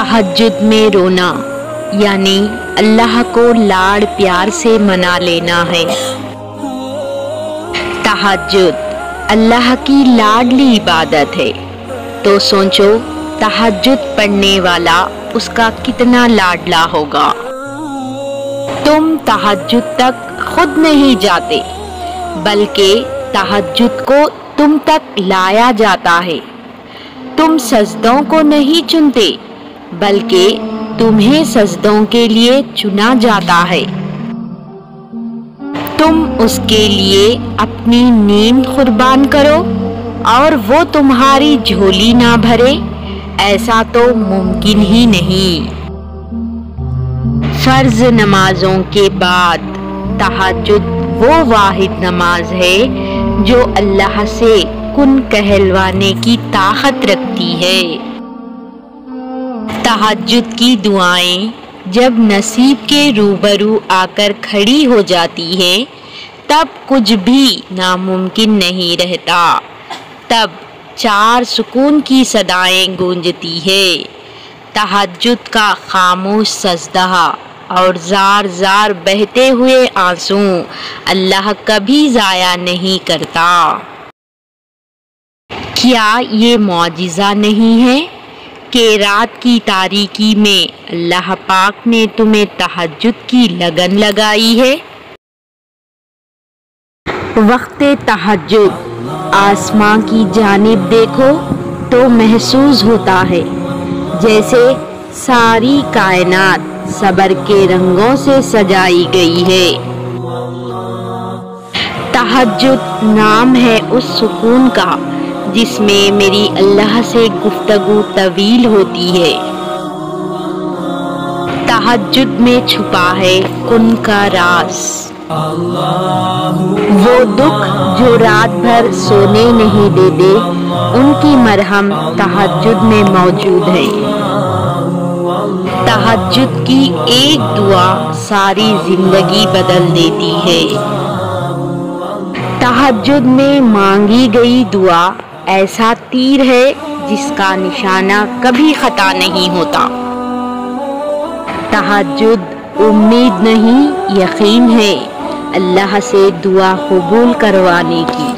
तहज्जुद में रोना यानी अल्लाह को लाड़ प्यार से मना लेना है। तहज्जुद अल्लाह की लाडली इबादत है, तो सोचो तहज्जुद पढ़ने वाला उसका कितना लाडला होगा। तुम तहज्जुद तक खुद नहीं जाते, बल्कि तहज्जुद को तुम तक लाया जाता है। तुम सजदों को नहीं चुनते, बल्कि तुम्हें सजदों के लिए चुना जाता है। तुम उसके लिए अपनी नींद कुर्बान करो और वो तुम्हारी झोली ना भरे, ऐसा तो मुमकिन ही नहीं। फर्ज नमाजों के बाद तहज्जुद वो वाहिद नमाज है जो अल्लाह से कुन कहलवाने की ताकत रखती है। तहज्जुद की दुआएं जब नसीब के रूबरू आकर खड़ी हो जाती हैं, तब कुछ भी नामुमकिन नहीं रहता। तब चार सुकून की सदाएं गूंजती है। तहज्जुद का खामोश सजदा और जार जार बहते हुए आंसू अल्लाह कभी ज़ाया नहीं करता। क्या ये मौजिज़ा नहीं है कि रात की तारीकी में अल्लाह पाक ने तुम्हें तहज्जुद की लगन लगाई है। वक्ते तहज्जुद आसमां की जानिब देखो तो महसूस होता है जैसे सारी कायनात सबर के रंगों से सजाई गई है। तहज्जुद नाम है उस सुकून का जिसमें मेरी अल्लाह से गुफ्तगू तवील होती है। तहज्जुद में छुपा है कुन का राज, वो दुख जो रात भर सोने नहीं देते, उनकी मरहम तहज्जुद में मौजूद है। तहज्जुद की एक दुआ सारी जिंदगी बदल देती है। तहज्जुद में मांगी गई दुआ ऐसा तीर है जिसका निशाना कभी खता नहीं होता। तहज्जुद उम्मीद नहीं, यकीन है अल्लाह से दुआ कबूल करवाने की।